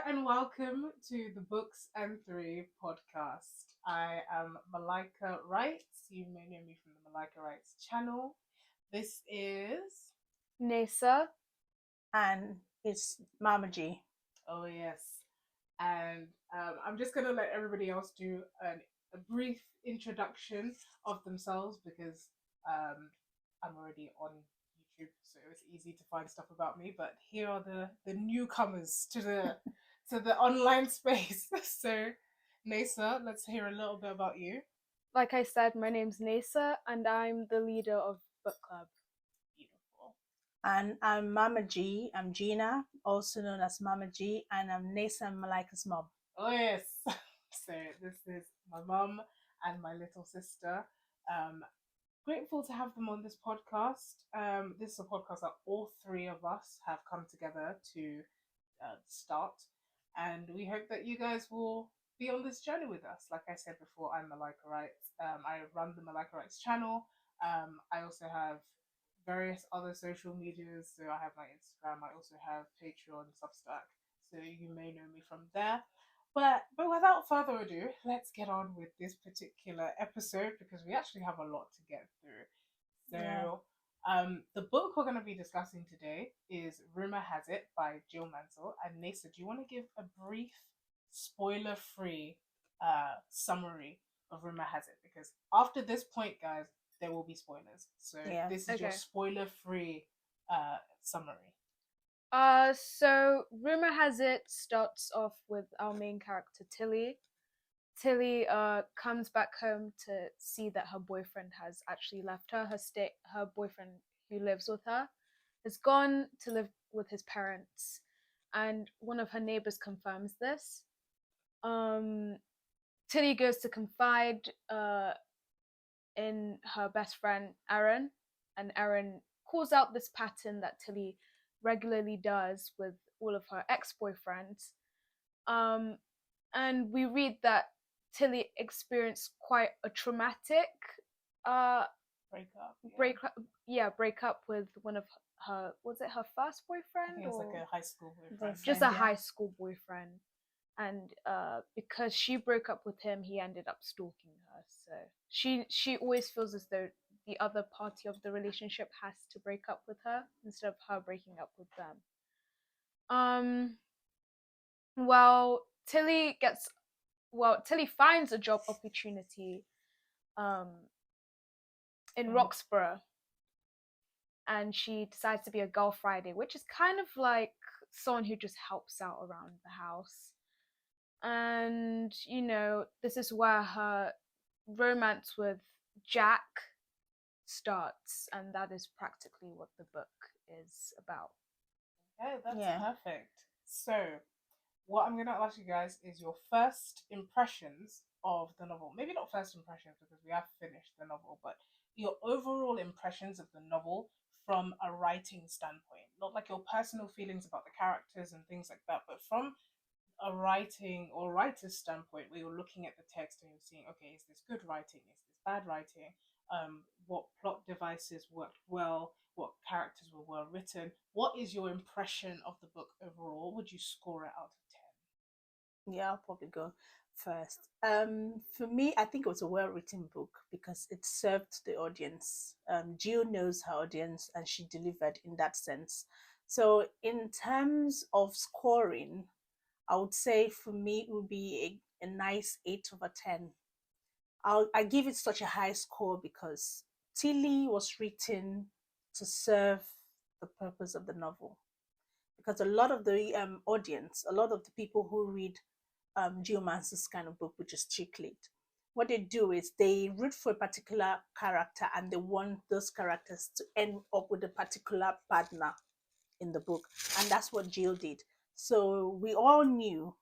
and welcome to the Books and Three podcast. I am Malika Wright. You may know me from the Malika Wrights channel. This is. Nesa. And it's Mama G. Oh, yes. And I'm just going to let everybody else do a brief introduction of themselves because I'm already on YouTube, so it's easy to find stuff about me. But here are the newcomers to the online space. So, Nesa, let's hear a little bit about you. Like I said, my name's Nesa, and I'm the leader of book club. Beautiful. And I'm Mama G. I'm Gina, also known as Mama G, and I'm Nesa and Malika's mom. Oh, yes. So, this is my mum and my little sister. Grateful to have them on this podcast. This is a podcast that all three of us have come together to start, and we hope that you guys will be on this journey with us. Like I said before, I'm Malika Wright. I run the Malika Wrights channel. I also have various other social medias. So I have my Instagram. I also have Patreon, Substack. So you may know me from there. But without further ado, let's get on with this particular episode because we actually have a lot to get through. So, the book we're going to be discussing today is Rumour Has It by Jill Mansell. And Nesa, do you want to give a brief, spoiler-free summary of Rumour Has It? Because after this point, guys, there will be spoilers. So this is your spoiler-free summary. So Rumour Has It starts off with our main character Tilly. Tilly comes back home to see that her boyfriend has actually left her. Her boyfriend who lives with her has gone to live with his parents, and one of her neighbors confirms this. Tilly goes to confide in her best friend Erin, and Erin calls out this pattern that Tilly regularly does with all of her ex-boyfriends. And we read that Tilly experienced quite a traumatic breakup with one of her, was it her first boyfriend? I think it was like a high school boyfriend. Just a high school boyfriend. And because she broke up with him, he ended up stalking her. So she always feels as though the other party of the relationship has to break up with her instead of her breaking up with them. Tilly finds a job opportunity in Roxborough, and she decides to be a Girl Friday, which is kind of like someone who just helps out around the house. And this is where her romance with Jack starts, and that is practically what the book is about. Okay, that's perfect. So, what I'm going to ask you guys is your first impressions of the novel. Maybe not first impressions because we have finished the novel, but your overall impressions of the novel from a writing standpoint. Not like your personal feelings about the characters and things like that, but from a writing or writer's standpoint, where you're looking at the text and you're seeing, okay, is this good writing? Is this bad writing? What plot devices worked well? What characters were well written? What is your impression of the book overall? Would you score it out of 10? Yeah, I'll probably go first. For me, I think it was a well-written book because it served the audience. Jill knows her audience and she delivered in that sense. So in terms of scoring, I would say for me it would be a nice 8/10. I give it such a high score because Tilly was written to serve the purpose of the novel. Because a lot of the audience, a lot of the people who read Jill Mansell's kind of book, which is chick lit, what they do is they root for a particular character and they want those characters to end up with a particular partner in the book. And that's what Jill did. So we all knew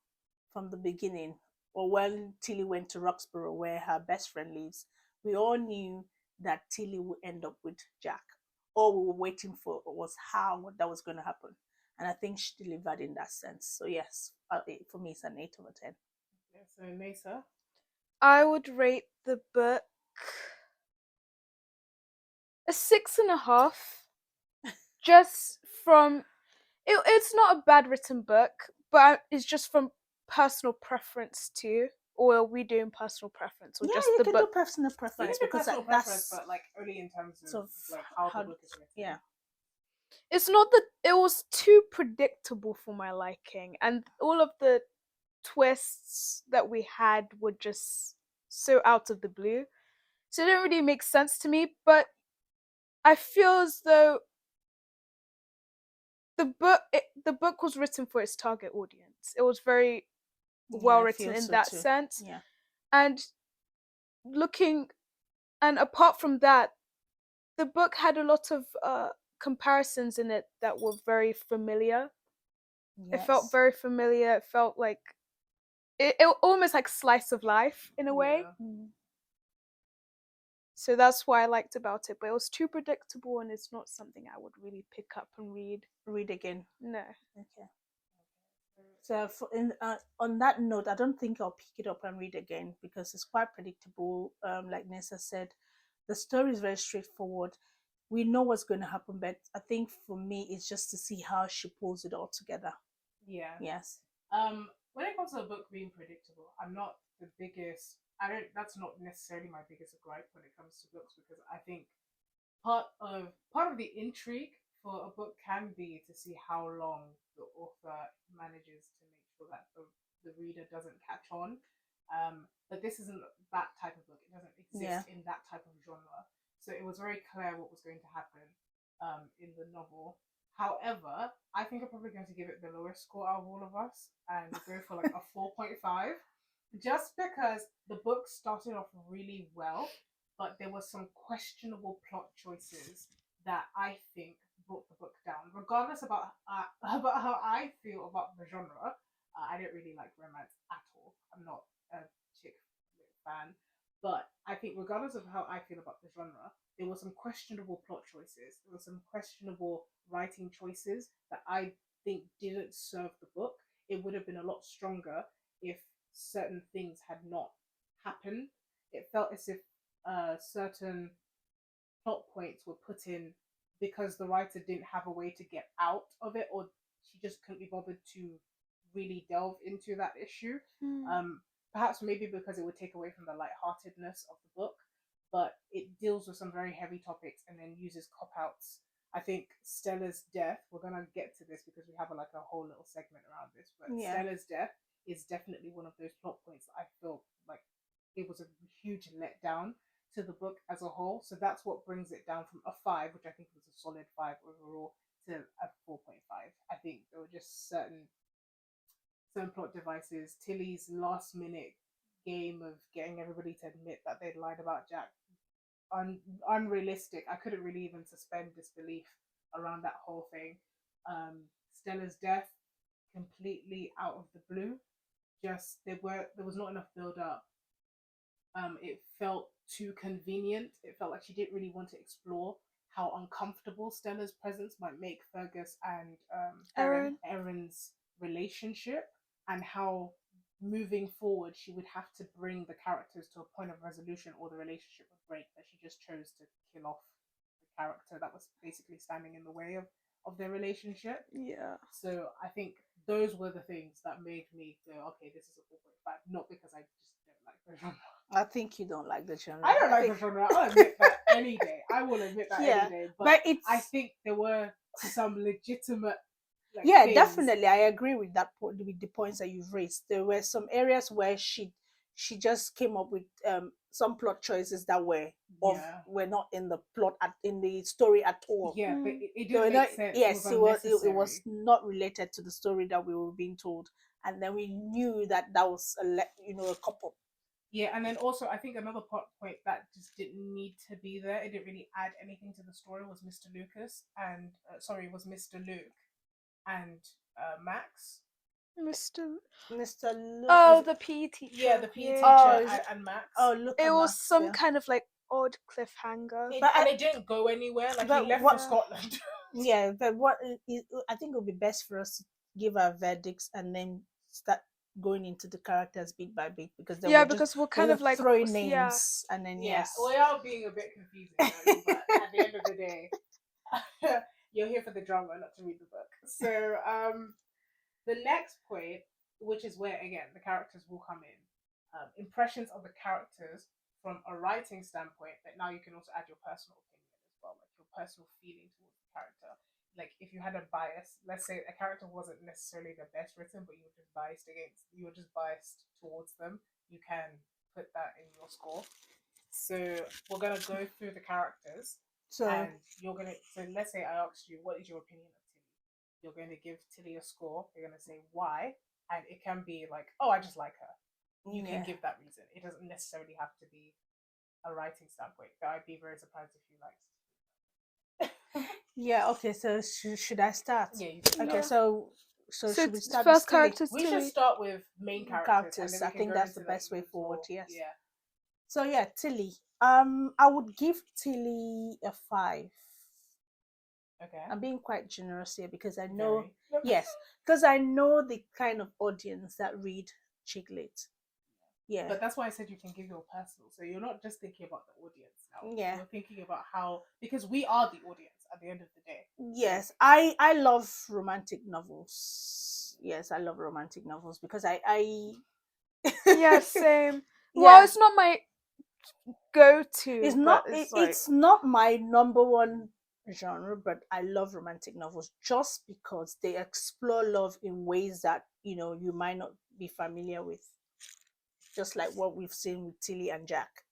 from the beginning, or when Tilly went to Roxborough, where her best friend lives, we all knew that Tilly would end up with Jack. All we were waiting for was how that was going to happen. And I think she delivered in that sense. So yes, for me, it's an 8/10. Okay, so Nesa? I would rate the book a 6.5. Just from it's not a bad written book, but it's just from personal preference too, or are we doing personal preference, or Yeah, just you the can book? do personal You preference can do because personal preference, that's but like only in terms of sort of like how how. the book is written. Yeah. It's not that it was too predictable for my liking, and all of the twists that we had were just so out of the blue, so it didn't really make sense to me. But I feel as though the book was written for its target audience. It was very well I written feel in so that too. sense. Yeah. And looking and apart from that, the book had a lot of comparisons in it that were very familiar. It felt Yes. very familiar. It felt like it almost like slice of life in a way. Yeah. Mm. So that's what I liked about it. But it was too predictable, and it's not something I would really pick up and read. Read again. No. Okay. So on that note, I don't think I'll pick it up and read again because it's quite predictable. Like Nessa said, the story is very straightforward. We know what's going to happen, but I think for me, it's just to see how she pulls it all together. Yeah. Yes. When it comes to a book being predictable, I'm not the biggest. I don't. That's not necessarily my biggest gripe when it comes to books because I think part of the intrigue for a book can be to see how long the author manages to make sure that the reader doesn't catch on. But this isn't that type of book. It doesn't exist in that type of genre. So it was very clear what was going to happen in the novel. However, I think I'm probably going to give it the lowest score out of all of us and go for like a 4.5. Just because the book started off really well, but there were some questionable plot choices that I think brought the book down. Regardless about how I feel about the genre, I don't really like romance at all. I'm not a chick fan, but I think regardless of how I feel about the genre, there were some questionable plot choices. There were some questionable writing choices that I think didn't serve the book. It would have been a lot stronger if certain things had not happened. It felt as if certain plot points were put in because the writer didn't have a way to get out of it, or she just couldn't be bothered to really delve into that issue. Perhaps maybe because it would take away from the lightheartedness of the book, but it deals with some very heavy topics and then uses cop outs. I think Stella's death, we're gonna get to this because we have like a whole little segment around this, but Stella's death is definitely one of those plot points that I feel like it was a huge letdown to the book as a whole. So that's what brings it down from a 5, which I think was a solid 5 overall, to a 4.5. I think there were just certain plot devices. Tilly's last minute game of getting everybody to admit that they'd lied about Jack, unrealistic. I couldn't really even suspend disbelief around that whole thing. Stella's death, completely out of the blue. Just there was not enough build up. It felt too convenient. It felt like she didn't really want to explore how uncomfortable Stella's presence might make Fergus and Erin's relationship, and how moving forward she would have to bring the characters to a point of resolution or the relationship would break, that she just chose to kill off the character that was basically standing in the way of their relationship. Yeah. So I think those were the things that made me go, okay, this is a 4.5, not because I just don't like the genre. I think you don't like the genre. I don't like the genre. I'll admit that any day. I will admit that any day. But I think there were some legitimate things. Definitely. I agree with that point, with the points that you've raised. There were some areas where she just came up with some plot choices that were not in the plot in the story at all. Yeah, but it didn't make sense. Yes, it was not related to the story that we were being told, and then we knew that was a couple. Yeah, and then also I think another point that just didn't need to be there, it didn't really add anything to the story, was Mr. Lucas and was Mr. Luke and Max. Mr. Luke. Oh, the PE teacher. Yeah, the PE teacher and Max. Oh, look. It was Max, some kind of like odd cliffhanger, and it didn't go anywhere. Like he left for Scotland. Yeah, but I think it would be best for us to give our verdicts and then start going into the characters bit by bit, because because we're kind of like throwing names and then we are being a bit confusing, but at the end of the day, you're here for the drama, not to read the book. So The next point, which is where again the characters will come in, impressions of the characters from a writing standpoint. But now you can also add your personal opinion as well, like your personal feeling towards the character. Like if you had a bias, let's say a character wasn't necessarily the best written, but you were just biased towards them, you can put that in your score. So we're gonna go through the characters, So and you're gonna. So let's say I asked you, what is your opinion of Tilly? You're going to give Tilly a score. You're going to say why, and it can be like, oh, I just like her. You can give that reason. It doesn't necessarily have to be a writing standpoint. But I'd be very surprised if you liked. Yeah. Okay. So should I start? Yeah. You can. Okay. Yeah. So So should we it's start first with Tilly? characters We should Tilly. start with main characters. And then we I can think go that's the into best way forward. Yes. Yeah. So yeah, Tilly. I would give Tilly a 5. Okay. I'm being quite generous here because I know, Very. yes, because I know the kind of audience that read chick lit. Yeah. But that's why I said you can give your personal. So you're not just thinking about the audience now. Yeah. You're thinking about how, because we are the audience at the end of the day. Yes, I love romantic novels. Yes, I love romantic novels because I Yeah, same. Yeah. Well, it's not my go-to. It's but not It's like it's not my number one genre, but I love romantic novels just because they explore love in ways that you might not be familiar with, just like what we've seen with Tilly and Jack.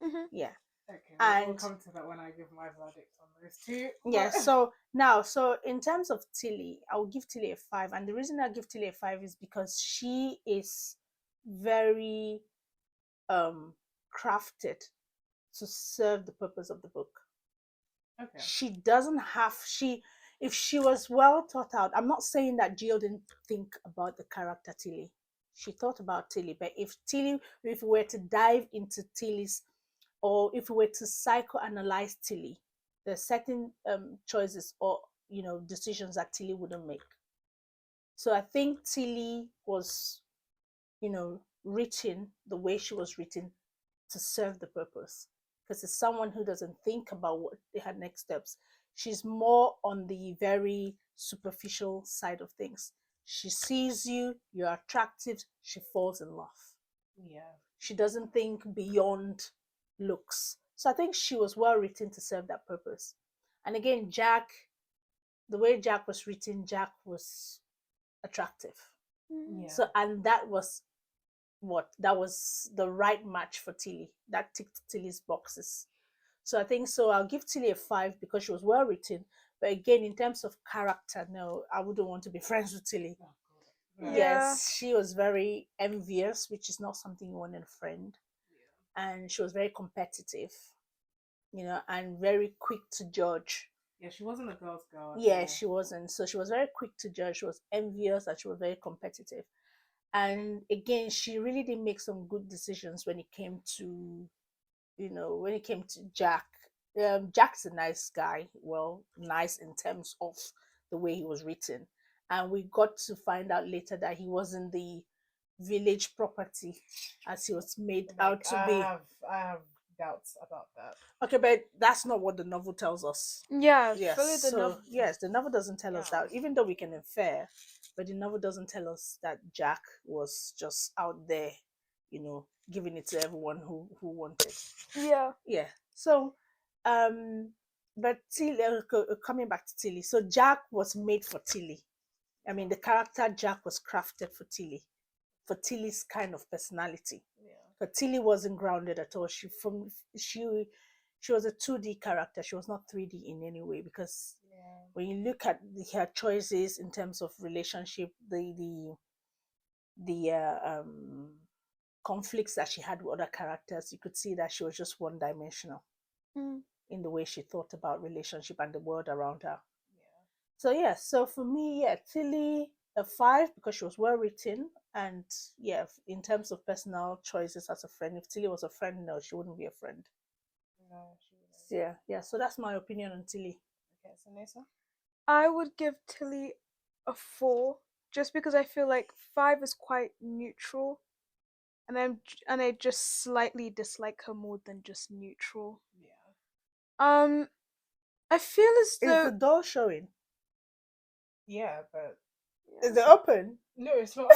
Mhm. Yeah. Okay, we'll And come to that when I give my verdict on those two. yeah, so in terms of Tilly, I'll give Tilly a 5, and the reason I give Tilly a 5 is because she is very crafted to serve the purpose of the book. Okay. She doesn't have if she was well thought out. I'm not saying that Jill didn't think about the character Tilly. She thought about Tilly, but if we were to dive into Tilly's, or if we were to psychoanalyze Tilly, there's certain choices or decisions that Tilly wouldn't make. So I think Tilly was, written the way she was written to serve the purpose, because it's someone who doesn't think about what her next steps. She's more on the very superficial side of things. She sees you're attractive, she falls in love. Yeah. She doesn't think beyond looks. So I think she was well written to serve that purpose. And again, Jack, the way Jack was written, Jack was attractive. Yeah. So, and that was the right match for Tilly. That ticked Tilly's boxes. So I think so. I'll give Tilly a 5 because she was well written. But again, in terms of character, no, I wouldn't want to be friends with Tilly. Oh, God. Yeah. Yes, she was very envious, which is not something you want in a friend. Yeah. And she was very competitive, and very quick to judge. Yeah, she wasn't a girl's girl. Yeah, she wasn't. So she was very quick to judge. She was envious and she was very competitive. And again, she really did make some good decisions when it came to, Jack. Jack's a nice guy. Well, nice in terms of the way he was written. And we got to find out later that he wasn't the village property as he was made out to be. I have doubts about that. Okay, but that's not what the novel tells us. Yeah, Yes. follow the novel. Yes, the novel doesn't tell us that, Yeah. even though we can infer, but the novel doesn't tell us that Jack was just out there, giving it to everyone who wanted. Yeah. Yeah. So, but Tilly, coming back to Tilly, so Jack was made for Tilly. I mean, the character Jack was crafted for Tilly's kind of personality. Yeah. But Tilly wasn't grounded at all. She was a 2D character. She was not 3D in any way, because when you look at her choices in terms of relationship, the conflicts that she had with other characters, you could see that she was just one-dimensional in the way she thought about relationship and the world around her. Yeah. So for me, Tilly a 5 because she was well written, and in terms of personal choices as a friend, if Tilly was a friend, no, she wouldn't be a friend. No, she wouldn't. Yeah. So that's my opinion on Tilly. Okay, so Nessa? I would give Tilly a 4 just because I feel like 5 is quite neutral, and I just slightly dislike her more than just neutral. Yeah. I feel as Is though the doll showing? Yeah, but Is it open? No, it's not.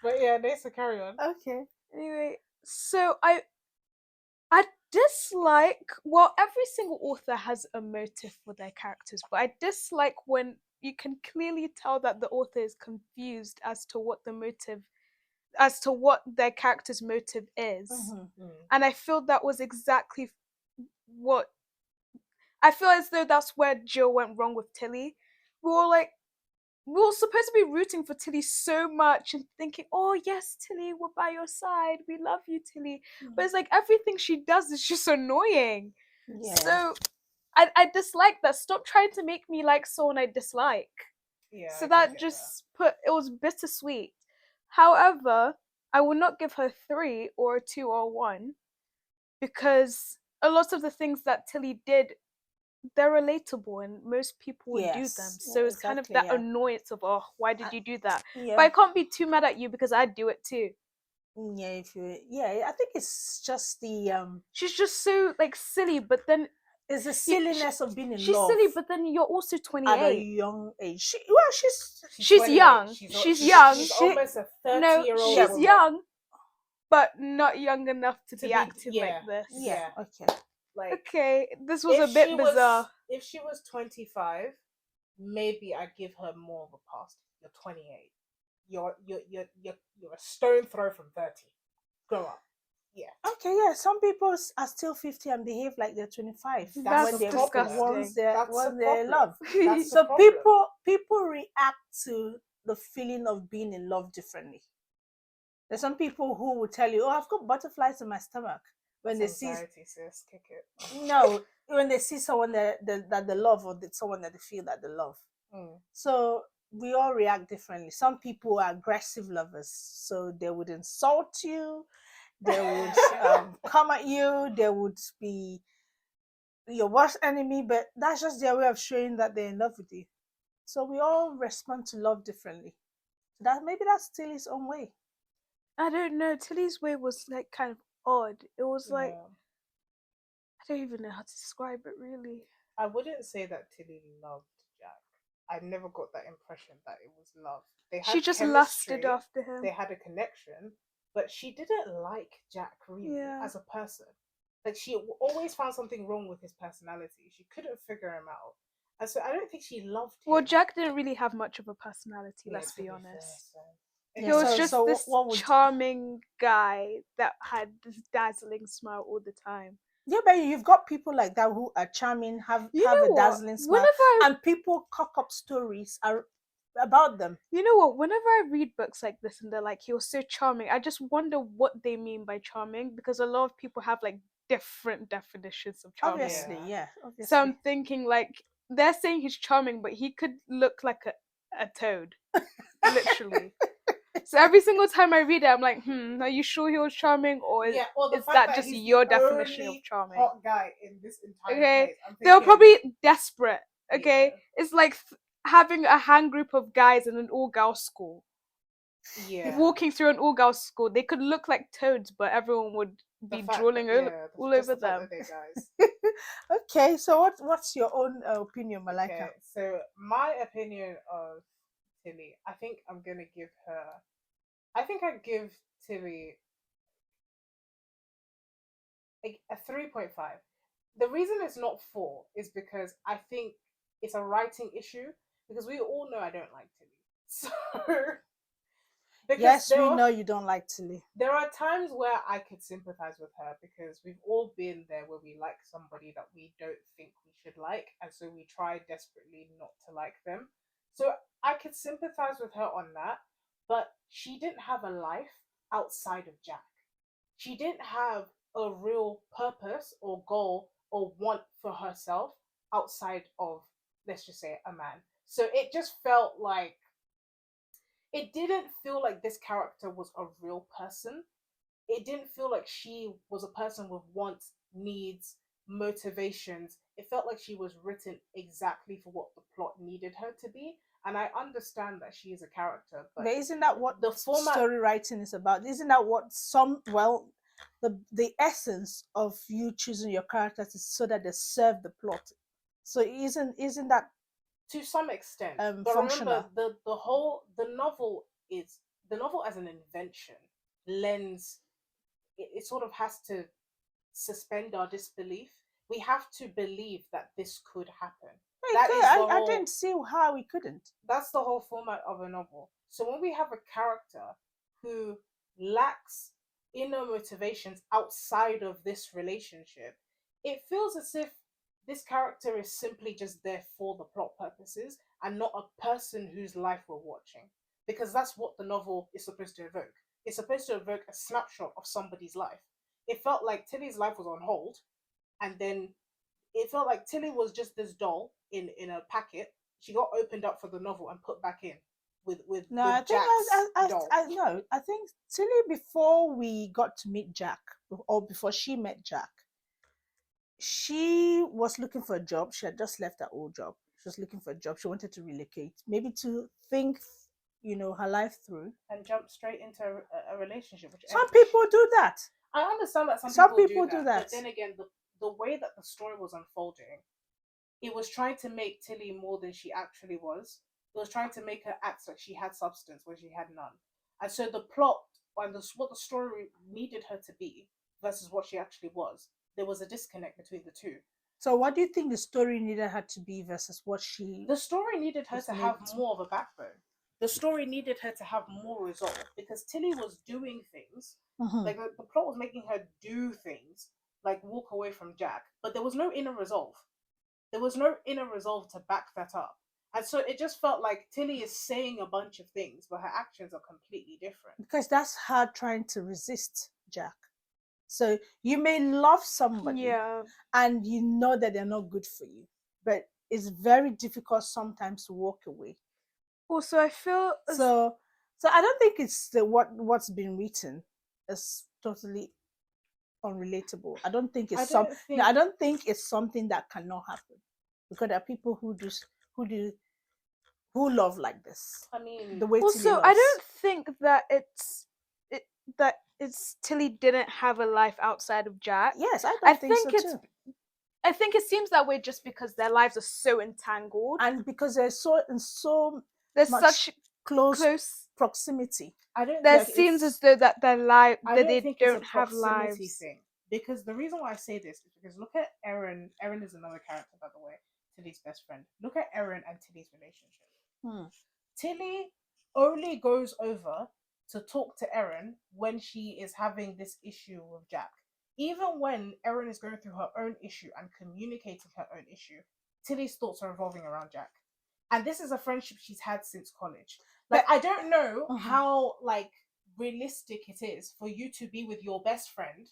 But yeah, Nessa, carry on. Okay. Anyway, so I dislike, well, every single author has a motive for their characters, but I dislike when you can clearly tell that the author is confused as to what their character's motive is. Mm-hmm. And I feel that was exactly what I feel as though that's where Jill went wrong with Tilly. We were supposed to be rooting for Tilly so much and thinking, oh yes, Tilly, we're by your side. We love you, Tilly. But it's like everything she does is just annoying. Yeah. So I dislike that. Stop trying to make me like someone I dislike. Yeah. So that just it was bittersweet. However, I will not give her 3 or a 2 or a 1 because a lot of the things that Tilly did, they're relatable and most people would do them. So it's kind of that annoyance of, oh, why did you do that? Yeah. But I can't be too mad at you because I'd do it too. Yeah, I think it's just the she's just so like silly, but then it's the silliness of being in she's love. She's silly, but then you're also 28 at a young age. She's young. She's young. She's almost a 30-year-old. She's woman. young, but not young enough to be active like this. Yeah. Okay. Like, okay, this was a bit bizarre. If she was 25, maybe I'd give her more of a pass. You're 28. You're a stone throw from 30. Grow up. Yeah. Okay, yeah. Some people are still 50 and behave like they're 25. That's when they're disgusting. Once they're in love. That's so people react to the feeling of being in love differently. There's some people who will tell you, "Oh, I've got butterflies in my stomach." When That's they anxiety, sis. Kick it. No, when they see someone that they love, or someone that they feel that they love. So we all react differently. Some people are aggressive lovers, so they would insult you, they would come at you, they would be your worst enemy, but that's just their way of showing that they're in love with you. So we all respond to love differently. Maybe that's Tilly's own way. I don't know. Tilly's way was like kind of odd. It was like I don't even know how to describe it really. I wouldn't say that Tilly loved Jack. I never got that impression that it was love. She just lusted after him. They had a connection, but she didn't like Jack really as a person. Like, she always found something wrong with his personality. She couldn't figure him out. And so I don't think she loved him. Well, Jack didn't really have much of a personality, let's be honest. Fair, he was just this charming guy that had this dazzling smile all the time. Yeah, but you've got people like that who are charming, have a dazzling smile, and people cock up stories about them. You know what? Whenever I read books like this and they're like, he was so charming, I just wonder what they mean by charming, because a lot of people have like different definitions of charming. Obviously. So I'm thinking like they're saying he's charming, but he could look like a toad, literally. So every single time I read it, I'm like, are you sure he was charming, or is that just your definition of charming? Hot guy in this entire place. They were probably desperate. Okay, it's like having a hand group of guys in an all-girls school. Yeah, walking through an all-girls school, they could look like toads, but everyone would be drooling all over them. Okay, so what's your own opinion, Malika? Okay, so my opinion of Tilly, I think I'm gonna give her. I think I'd give Tilly a 3.5. The reason it's not 4 is because I think it's a writing issue, because we all know I don't like Tilly. So yes, we know you don't like Tilly. There are times where I could sympathize with her, because we've all been there where we like somebody that we don't think we should like, and so we try desperately not to like them. So I could sympathize with her on that, but she didn't have a life outside of Jack. She didn't have a real purpose or goal or want for herself outside of, let's just say, a man. So it just felt like, it didn't feel like this character was a real person. It didn't feel like she was a person with wants, needs, motivations. It felt like she was written exactly for what the plot needed her to be. And I understand that she is a character, but isn't that what the story writing is about? Isn't that what the essence of you choosing your characters is so that they serve the plot? So isn't that To some extent, but functional. remember the novel as an invention lends it sort of has to suspend our disbelief. We have to believe that this could happen. That is the I whole. didn't see how we couldn't. That's the whole format of a novel. So when we have a character who lacks inner motivations outside of this relationship, it feels as if this character is simply just there for the plot purposes and not a person whose life we're watching. Because that's what the novel is supposed to evoke. It's supposed to evoke a snapshot of somebody's life. It felt like Tilly's life was on hold, and then it felt like Tilly was just this doll in a packet. She got opened up for the novel and put back in with No, with I think Jack's doll. no. I think Tilly, before we got to meet Jack, or before she met Jack, she was looking for a job. She had just left her old job. She was looking for a job. She wanted to relocate, maybe to think, her life through. And jump straight into a relationship. Some people do that. I understand that Some people do that. But then again, the way that the story was unfolding, it was trying to make Tilly more than she actually was. It was trying to make her act like she had substance when she had none. And so the plot and what the story needed her to be versus what she actually was, there was a disconnect between the two. So what do you think the story needed her to be versus what she... The story needed her to have more of a backbone. The story needed her to have more resolve because Tilly was doing things. Like the plot was making her do things, like walk away from Jack, but there was no inner resolve. There was no inner resolve to back that up. And so it just felt like Tilly is saying a bunch of things, but her actions are completely different. Because that's her trying to resist Jack. So you may love somebody and you know that they're not good for you, but it's very difficult sometimes to walk away. Also, I feel so I don't think it's what's been written is totally unrelatable. I don't think it's I don't think it's something that cannot happen, because there are people who love like this. I mean, the way also I don't think that it's Tilly didn't have a life outside of Jack. Yes, I think so it's too. I think it seems that way just because their lives are so entangled and because they're so there's much such close proximity. There seems as though that their life that they don't have lives. Thing. Because the reason why I say this is because look at Erin. Erin is another character, by the way, Tilly's best friend. Look at Erin and Tilly's relationship. Tilly only goes over to talk to Erin when she is having this issue with Jack. Even when Erin is going through her own issue and communicating her own issue, Tilly's thoughts are revolving around Jack. And this is a friendship she's had since college. Like, I don't know how, like, realistic it is for you to be with your best friend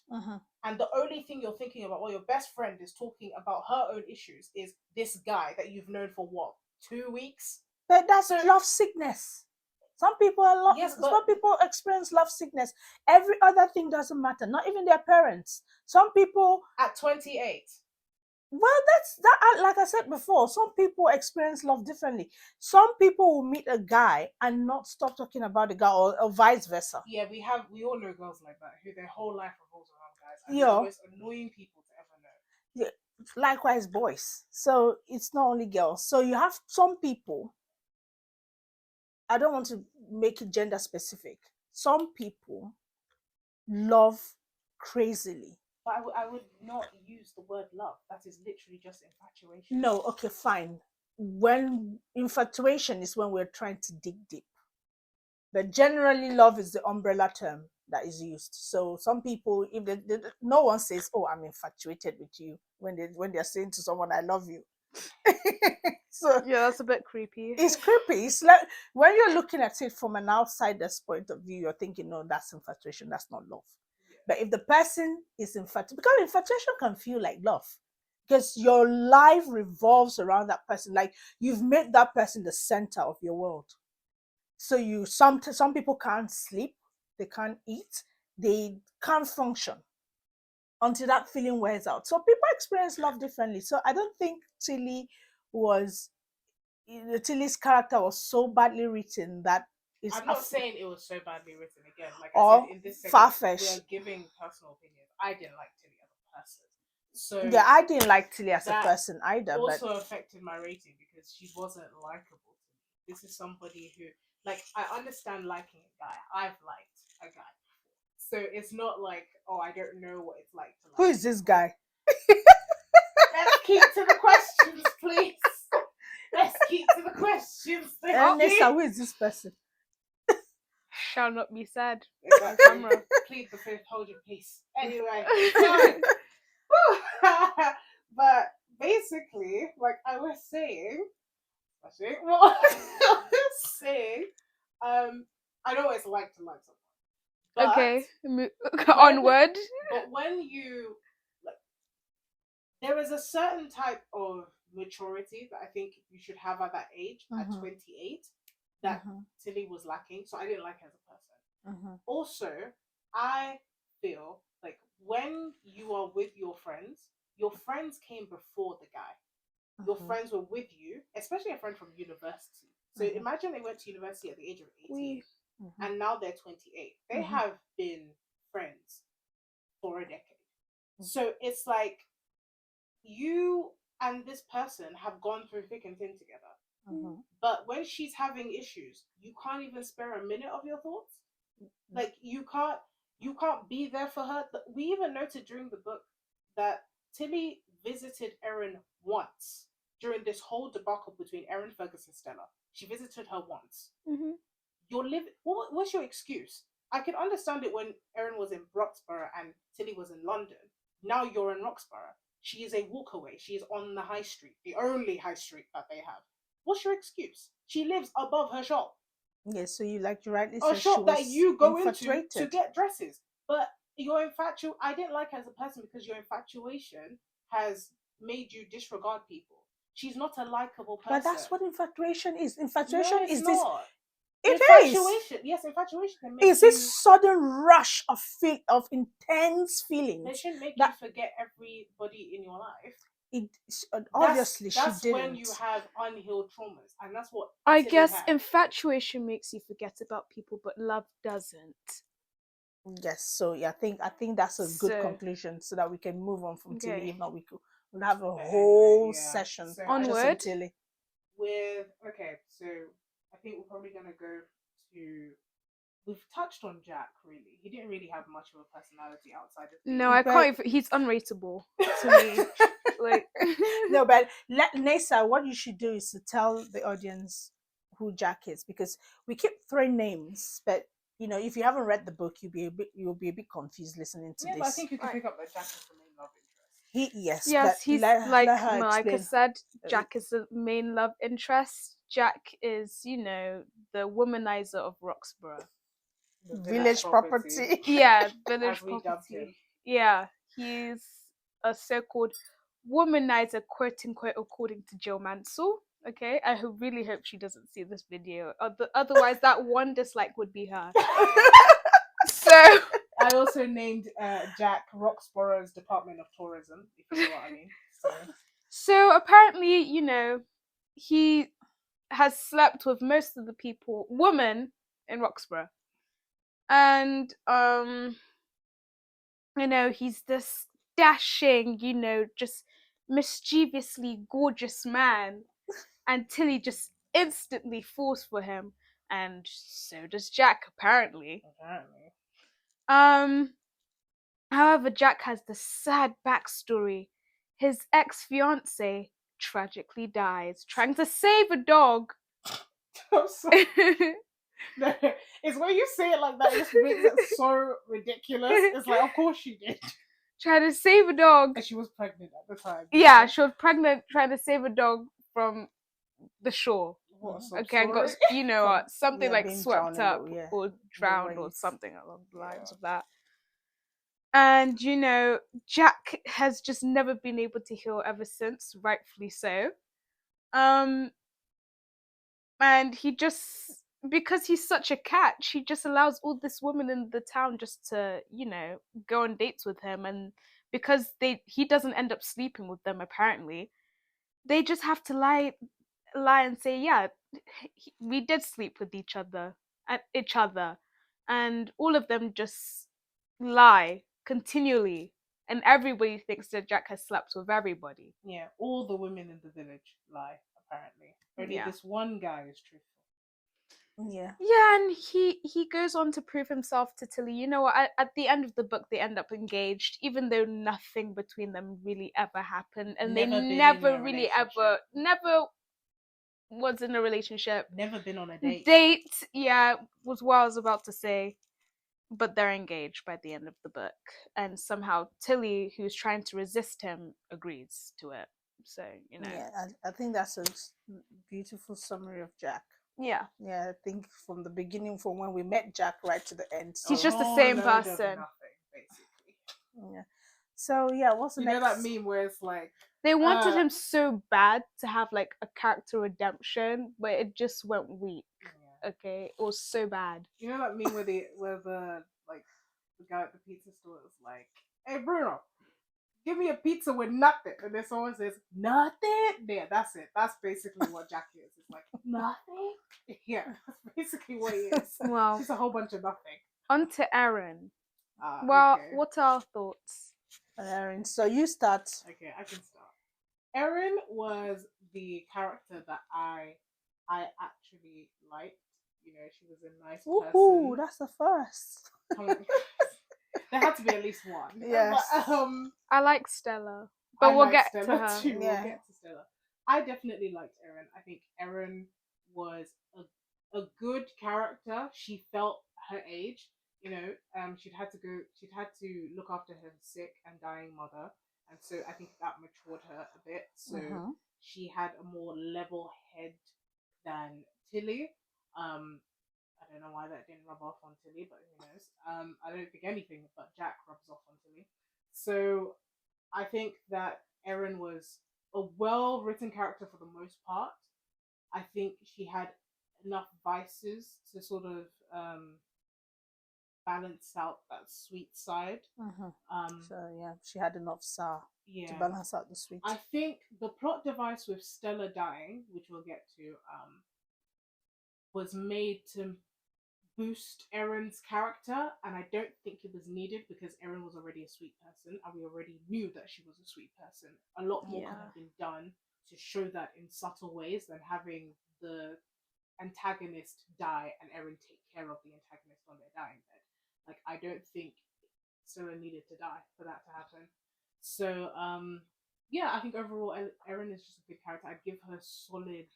and the only thing you're thinking about while your best friend is talking about her own issues is this guy that you've known for what, 2 weeks? But that's love sickness. Some people some people experience love sickness. Every other thing doesn't matter, not even their parents. Some people at 28. Well, that's that. Like I said before, some people experience love differently. Some people will meet a guy and not stop talking about the guy, or vice versa. Yeah, we all know girls like that who their whole life revolves around guys. And they're the most annoying people to ever know. Yeah, likewise, boys. So it's not only girls. So you have some people. I don't want to make it gender specific. Some people love crazily. But I would not use the word love. That is literally just infatuation. No, okay, fine. When infatuation is when we're trying to dig deep. But generally, love is the umbrella term that is used. So some people, if no one says, "Oh, I'm infatuated with you," when they're saying to someone, "I love you." So yeah, that's a bit creepy. It's creepy. It's like when you're looking at it from an outsider's point of view, you're thinking, "No, that's infatuation. That's not love." But if the person is infatuated, because infatuation can feel like love, because your life revolves around that person. Like you've made that person the center of your world. So some people can't sleep, they can't eat, they can't function until that feeling wears out. So people experience love differently. So I don't think Tilly's character was so badly written that I'm not saying it was so badly written again. Like I said, in this segment, we are giving personal opinions. I didn't like Tilly as a person. So Yeah, I didn't like Tilly as a that person either, but also affected my rating because she wasn't likable to me. This is somebody who, like, I understand liking a guy. I've liked a guy before. So it's not like, oh, I don't know what it's like to like. who is this guy? Let's keep to the questions, please. Let's keep to the questions. Nessa, who is this person? Shall not be said. Exactly. Camera. Plead the fifth, hold your peace. Anyway, so, but basically, like I was saying, what I was saying, I know what it's like to like someone. But Okay, onward. But when you like, there is a certain type of maturity that I think you should have at that age, at 28, that Tilly was lacking. So I didn't like her as a person. Also, I feel like when you are with your friends came before the guy. Your friends were with you, especially a friend from university. So imagine they went to university at the age of 18 and now they're 28. They have been friends for a decade. So it's like you and this person have gone through thick and thin together. But when she's having issues, you can't even spare a minute of your thoughts. Like you can't be there for her. We even noted during the book that Tilly visited Erin once during this whole debacle between Erin, Fergus, and Stella. She visited her once. You're living. What's your excuse? I can understand it when Erin was in Roxborough and Tilly was in London. Now you're in Roxborough. She is a walkaway. She is on the high street, the only high street that they have. What's your excuse? She lives above her shop. Yes, so you rightly A said, shop that you go infatuated. into to get dresses. But I didn't like her as a person because your infatuation has made you disregard people. She's not a likable person. But that's what infatuation is. Infatuation No, it's is not. this. Infatuation. Yes, infatuation can make is this sudden rush of intense feelings. They shouldn't make you forget everybody in your life. Obviously that's she didn't. when you have unhealed traumas, and that's what I Tilly guess had. infatuation makes you forget about people, but love doesn't. Yes, so yeah, I think that's a good conclusion, so that we can move on from Tilly. If not, we'll have a whole session onward. Tilly. So I think we're probably gonna go to. We've touched on Jack. Really, he didn't really have much of a personality outside of. No, I can't even. He's unrateable to me. Like no, but Nessa, what you should do is to tell the audience who Jack is, because we keep throwing names, but if you haven't read the book, you'll be a bit confused listening to this. But I think you can pick up that Jack is the main love interest. He's like I said, Jack is the main love interest. Jack is, the womanizer of Roxborough. Village property. Yeah, village property. Yeah, he's a so-called womanizer, quote unquote, according to Jill Mansell. Okay, I really hope she doesn't see this video. Otherwise, that one dislike would be her. So I also named Jack Roxborough's Department of Tourism, if you know what I mean. So apparently, he has slept with most of the women in Roxborough. And he's this dashing, just mischievously gorgeous man, and Tilly just instantly falls for him, and so does Jack, apparently. However, Jack has this sad backstory. His ex-fiancée tragically dies trying to save a dog. I'm sorry. No, it's when you say it like that, it just makes it so ridiculous. It's like, of course she did. Trying to save a dog. And she was pregnant at the time. Yeah, she was pregnant trying to save a dog from the shore. Okay, and got, something like swept up or drowned or something along the lines of that. And, Jack has just never been able to heal ever since, rightfully so. And he just, because he's such a catch, he just allows all this women in the town just to, go on dates with him. And because he doesn't end up sleeping with them, apparently, they just have to lie and say, yeah, we did sleep with each other. And all of them just lie continually and everybody thinks that Jack has slept with everybody. Yeah, all the women in the village lie, apparently. Only Yeah. this one guy is truthful. Yeah. Yeah, and he goes on to prove himself to Tilly. You know what? At the end of the book, they end up engaged, even though nothing between them really ever happened, and Never they been in never a really relationship. never was in a relationship. Never been on a date. Yeah, was what I was about to say. But they're engaged by the end of the book, and somehow Tilly, who's trying to resist him, agrees to it. So Yeah, I think that's a beautiful summary of Jack. yeah. Yeah, I think from the beginning, from when we met Jack right to the end. He's just the whole same load of person. nothing, basically. Yeah. So yeah, what's the You next? know that meme where it's like They wanted him so bad to have like a character redemption, but it just went weak. yeah. Okay, it was so bad. You know that meme where the like the guy at the pizza store is like, "Hey Bruno, give me a pizza with nothing," and then someone says nothing. Yeah, that's it. That's basically what Jack is. It's like nothing. Yeah, that's basically what he is. Well, Just a whole bunch of nothing. on to Aaron. Well, okay. What are our thoughts? Aaron, so you start. Okay, I can start. Erin was the character that I actually liked. You know, she was a nice Woohoo! person. That's the first. There had to be at least one. Yes. But, I like Stella, but we'll get to her. Too. Yeah. We'll get to Stella. I definitely liked Erin. I think Erin was a good character. She felt her age. You know, she'd had to look after her sick and dying mother, and so I think that matured her a bit. So she had a more level head than Tilly. I don't know why that didn't rub off on Tilly, but who knows? I don't think anything but Jack rubs off on Tilly. So I think that Erin was a well-written character for the most part. I think she had enough vices to sort of balance out that sweet side. So yeah, she had enough sour to balance out the sweet. I think the plot device with Stella dying, which we'll get to, was made to boost Erin's character, and I don't think it was needed because Erin was already a sweet person, and we already knew that she was a sweet person. A lot more could have been done to show that in subtle ways than having the antagonist die and Erin take care of the antagonist on their dying bed. Like, I don't think Stella needed to die for that to happen. So, yeah, I think overall Erin is just a good character. I'd give her a solid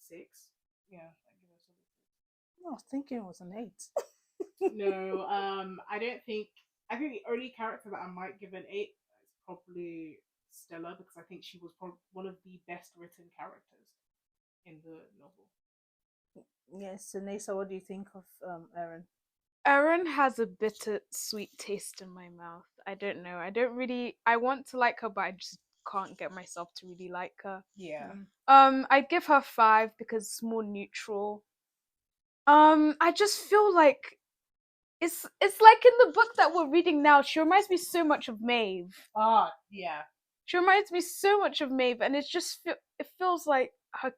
6. Yeah, I'd give her a solid 6. I was thinking it was an 8. No, I don't think. I think the only character that I might give an 8 is probably Stella, because I think she was probably one of the best written characters in the novel. Yes, so Nasa, what do you think of Erin? Erin has a bitter sweet taste in my mouth. I don't know. I want to like her, but I just can't get myself to really like her. Yeah. I'd give her 5 because it's more neutral. I just feel like it's like in the book that we're reading now, she reminds me so much of Maeve. Yeah. She reminds me so much of Maeve, and it feels like her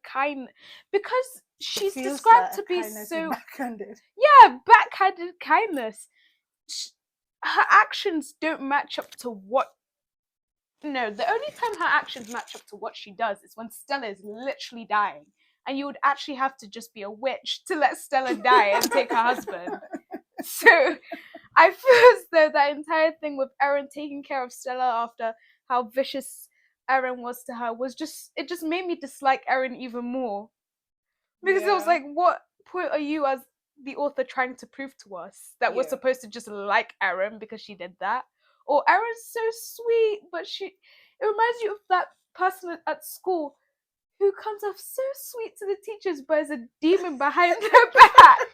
because she's described to be so backhanded. Yeah, backhanded kindness. Her actions don't match up to what. No, the only time her actions match up to what she does is when Stella is literally dying, and you would actually have to just be a witch to let Stella die and take her husband. So I feel as though that entire thing with Erin taking care of Stella after how vicious Erin was to her it just made me dislike Erin even more. Because it was like, what point are you as the author trying to prove to us that we're supposed to just like Erin because she did that? Or Erin's so sweet, but it reminds you of that person at school who comes off so sweet to the teachers but is a demon behind their backs.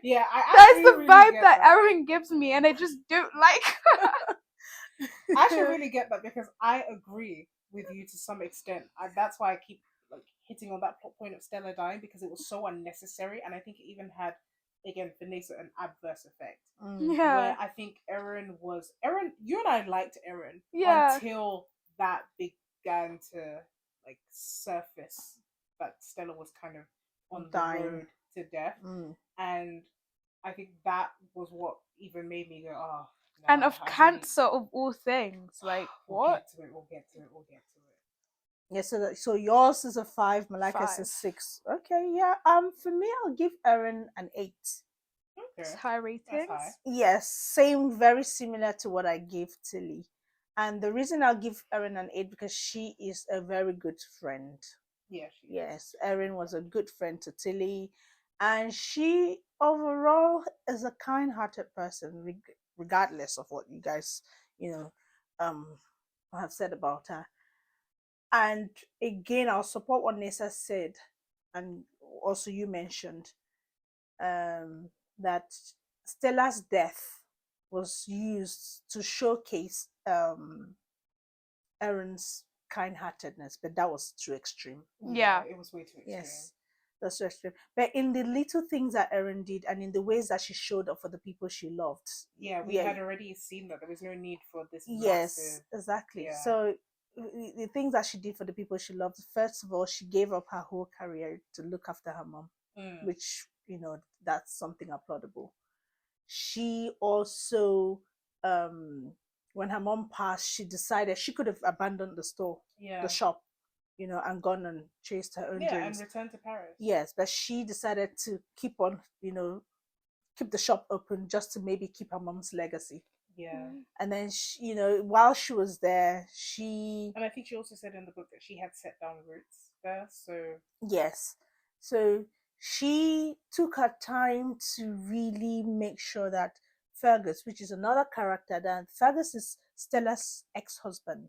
Yeah, that's the really vibe that Erin gives me, and I just don't like her. I actually really get that because I agree with you to some extent. That's why I keep hitting on that plot point of Stella dying, because it was so unnecessary, and I think it even had, again, for Nasa, an adverse effect. Where I think Erin, you and I liked Erin until that began to surface that Stella was kind of on the road to death. And I think that was what even made me go, oh And I of really- Cancer of all things. Like, We'll what? get to it. We'll get to it. We'll get to it. Yeah, so yours is a 5, Malika's is 5. 6. Okay, yeah. For me, I'll give Erin an 8. It's Okay. high ratings. high. Yes, same, very similar to what I gave Tilly. And the reason I'll give Erin an 8 because she is a very good friend. Yeah. She is. Yes, Erin was a good friend to Tilly, and she overall is a kind-hearted person, regardless of what you guys, have said about her. And again, I'll support what Nessa said, and also you mentioned that Stella's death was used to showcase Erin's kind-heartedness, but that was too extreme. Yeah. It was way too extreme. Yes, that's too extreme. But in the little things that Erin did, and in the ways that she showed up for the people she loved, Yeah, we had already seen that there was no need for this. Yes, massive... exactly. Yeah. So the things that she did for the people she loved, first of all, she gave up her whole career to look after her mom, which, that's something applaudable. She also, when her mom passed, she decided she could have abandoned the store, the shop, and gone and chased her own dreams. And returned to Paris. Yes, but she decided to keep on, keep the shop open just to maybe keep her mom's legacy. Yeah. And then she, while she was there, and I think she also said in the book that she had set down roots there. So yes, so she took her time to really make sure that Fergus, which is another character, that Fergus is Stella's ex-husband.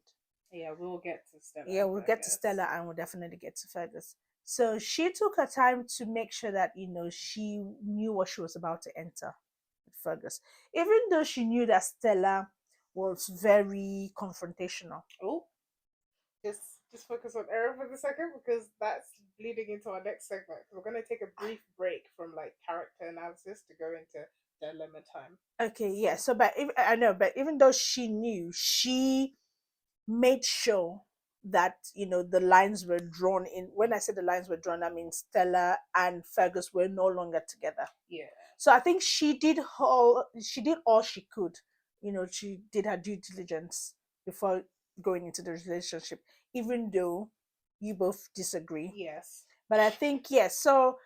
Yeah, we'll get to Stella. Yeah, we'll get to Stella, and we'll definitely get to Fergus. So she took her time to make sure that she knew what she was about to enter with Fergus, even though she knew that Stella was very confrontational. Oh, just focus on Erin for the second, because that's leading into our next segment. We're going to take a brief break from character analysis to go into dilemma time. Okay, yeah. So, but even though she knew, she made sure that the lines were drawn in. When I say the lines were drawn, I mean Stella and Fergus were no longer together. Yeah. So I think she did all she could. She did her due diligence before going into the relationship, even though you both disagree. Yes. But I think, yes, so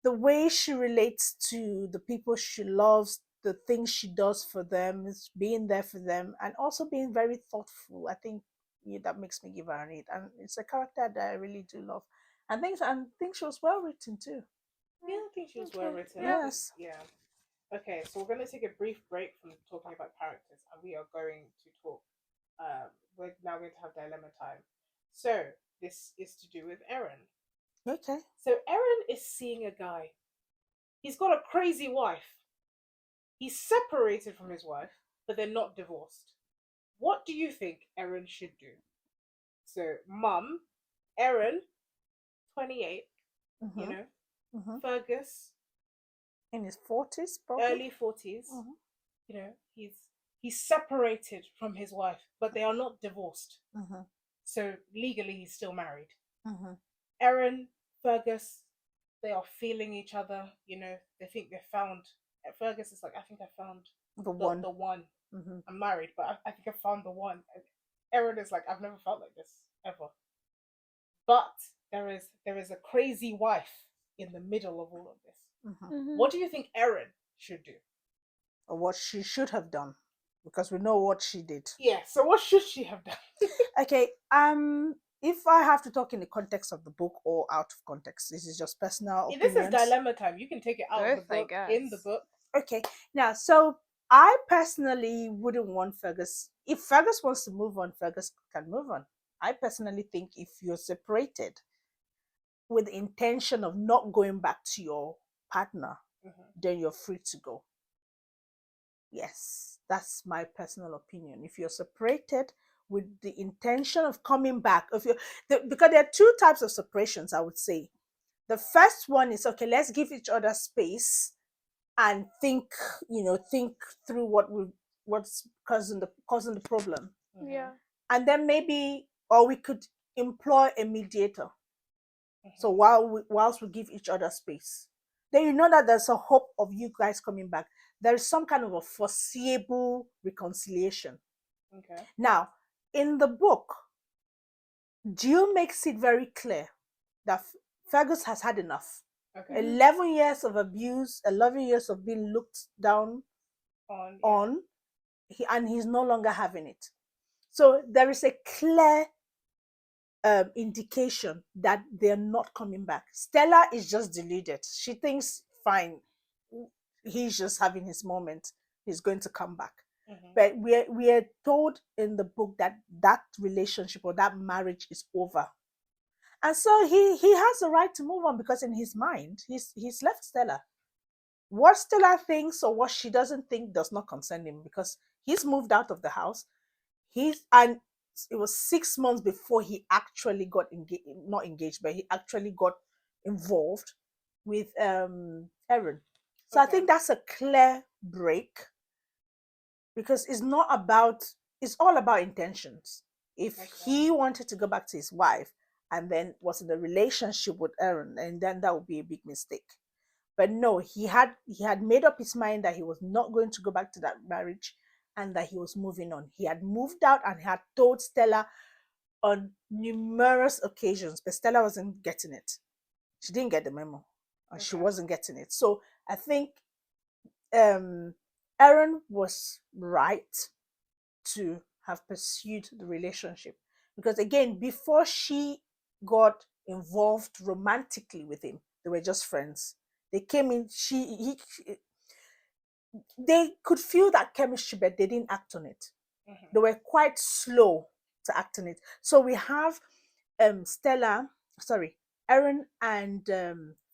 the way she relates to the people she loves, the things she does for them, is being there for them, and also being very thoughtful. I think that makes me give her an 8. And it's a character that I really do love. And think she was well written too. Yeah, I think she was well written. Yes. Yeah. Okay, so we're going to take a brief break from talking about characters, and we are going to talk. We're now going to have dilemma time. So this is to do with Erin. Okay. So Erin is seeing a guy. He's got a crazy wife. He's separated from his wife, but they're not divorced. What do you think Erin should do? So, Mum, Erin, 28, Fergus, in his 40s, probably. Early 40s. He's separated from his wife, but they are not divorced. So legally, he's still married. Erin, Fergus, they are feeling each other. They think they found. Fergus is like, I think I found the one. The one. I'm married, but I think I found the one. And Erin is like, I've never felt like this ever. But there is a crazy wife in the middle of all of this. What do you think Erin should do? Or what she should have done? Because we know what she did. Yeah, so what should she have done? Okay, if I have to talk in the context of the book or out of context, this is just personal opinions. This is dilemma time. You can take it out of the book, in the book. Okay, now, so I personally wouldn't want Fergus. If Fergus wants to move on, Fergus can move on. I personally think if you're separated with the intention of not going back to your partner, then you're free to go. Yes, that's my personal opinion. If you're separated with the intention of coming back, because there are two types of separations, I would say. The first one is, okay, let's give each other space and think through what's causing the problem. Yeah. And then maybe, or we could employ a mediator. So whilst we give each other space, then that there's a hope of you guys coming back. there is some kind of a foreseeable reconciliation. Okay. Now, in the book, Jill makes it very clear that Fergus has had enough. Okay. 11 years of abuse, 11 years of being looked down on, and he's no longer having it. So there is a clear indication that they're not coming back. Stella is just deluded. She thinks, fine, he's just having his moment. He's going to come back. But we are told in the book that that relationship or that marriage is over. And so he has a right to move on, because in his mind, he's left Stella. What Stella thinks or what she doesn't think does not concern him, because he's moved out of the house. And it was 6 months before he actually got engaged, not engaged, but he actually got involved with Erin. So I think that's a clear break, because it's all about intentions. If he wanted to go back to his wife and then was in a relationship with Erin, and then that would be a big mistake. But no, he had made up his mind that he was not going to go back to that marriage, and that he was moving on. He had moved out and had told Stella on numerous occasions, but Stella wasn't getting it. She didn't get the memo, and she wasn't getting it. So I think Erin was right to have pursued the relationship, because again, before she got involved romantically with him, they were just friends. They came in, they could feel that chemistry, but they didn't act on it. They were quite slow to act on it. So we have Erin and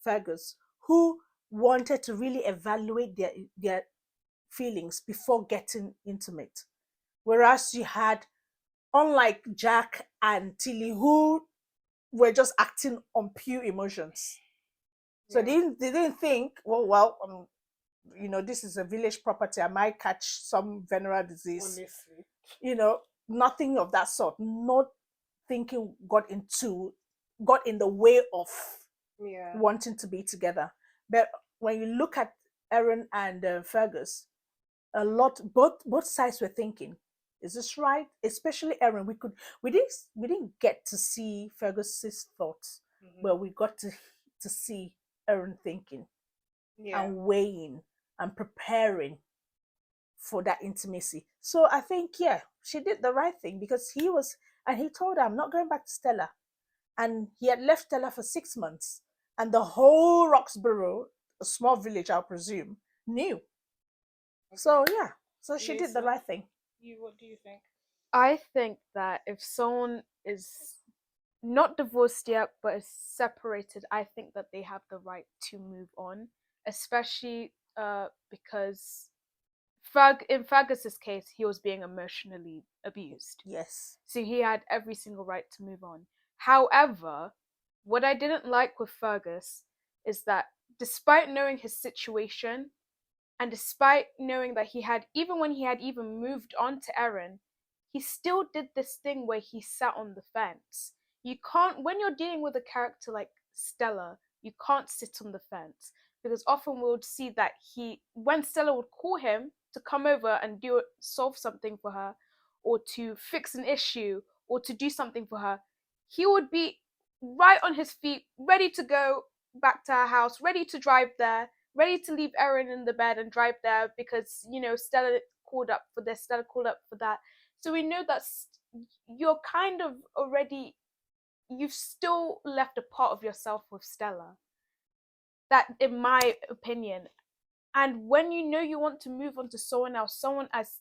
Fergus, who wanted to really evaluate their feelings before getting intimate. Whereas you had, unlike Jack and Tilly, who were just acting on pure emotions. So they didn't think, this is a village property. I might catch some venereal disease. Honestly. Nothing of that sort. Not thinking got in the way of wanting to be together. But when you look at Erin and Fergus, both sides were thinking, is this right? Especially Erin. We didn't get to see Fergus's thoughts, but we got to see Erin thinking and weighing and preparing for that intimacy. So I think, she did the right thing, because he told her, I'm not going back to Stella. And he had left Stella for 6 months, and the whole Roxborough, a small village, I'll presume, knew. So she did the right thing. What do you think? I think that if someone is not divorced yet but is separated, I think that they have the right to move on, especially because in Fergus's case, he was being emotionally abused. Yes. So he had every single right to move on. However, what I didn't like with Fergus is that despite knowing his situation, and despite knowing that even when he had even moved on to Erin, he still did this thing where he sat on the fence. You can't, when you're dealing with a character like Stella, you can't sit on the fence, because often we would see that when Stella would call him to come over and solve something for her, or to fix an issue, or to do something for her, he would be right on his feet, ready to go back to her house, ready to drive there, ready to leave Erin in the bed and drive there, because Stella called up for this, Stella called up for that. So we know that you're kind of already, you've still left a part of yourself with Stella. That, in my opinion. And when you want to move on to someone else, someone as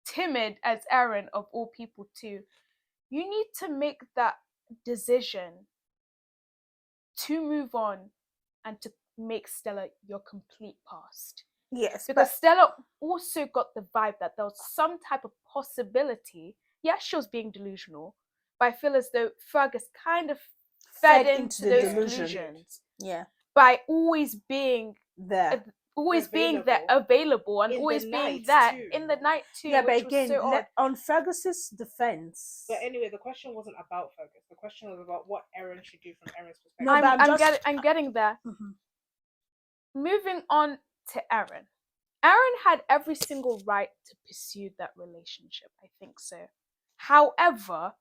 timid as Erin, of all people too, you need to make that decision to move on and to make Stella your complete past. Yes. Because Stella also got the vibe that there was some type of possibility. Yes, she was being delusional, but I feel as though Fergus kind of fed into those delusions. Yeah. By always being there. Available, and always being there in the night too. Yeah, but which again, was so odd. on Fergus's defense. But anyway, the question wasn't about Fergus. The question was about what Erin should do from Erin's perspective. No, I'm getting there. Mm-hmm. Moving on to Erin. Aaron had every single right to pursue that relationship. I think so. However,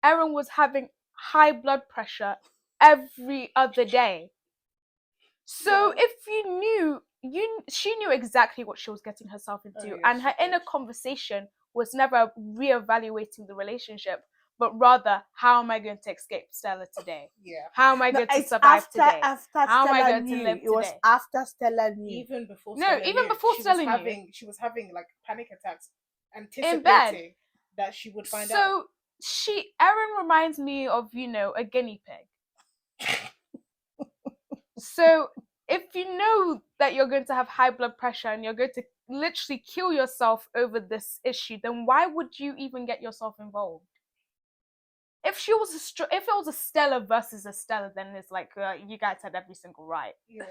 Aaron was having high blood pressure every other day. So if you knew, she knew exactly what she was getting herself into, and her inner conversation was never reevaluating the relationship, but rather, how am I going to escape Stella today? Yeah. How am I No, going to it's survive today? after How am I Stella going to knew. live It was today? after Stella knew. Even before No, Stella even knew, before she Stella was knew. having, she was having like panic attacks, In bed. anticipating that she would find So out. Erin reminds me of, a guinea pig. So if you know that you're going to have high blood pressure and you're going to literally kill yourself over this issue, then why would you even get yourself involved? If it was a Stella versus a Stella, then it's like you guys had every single right. Yeah.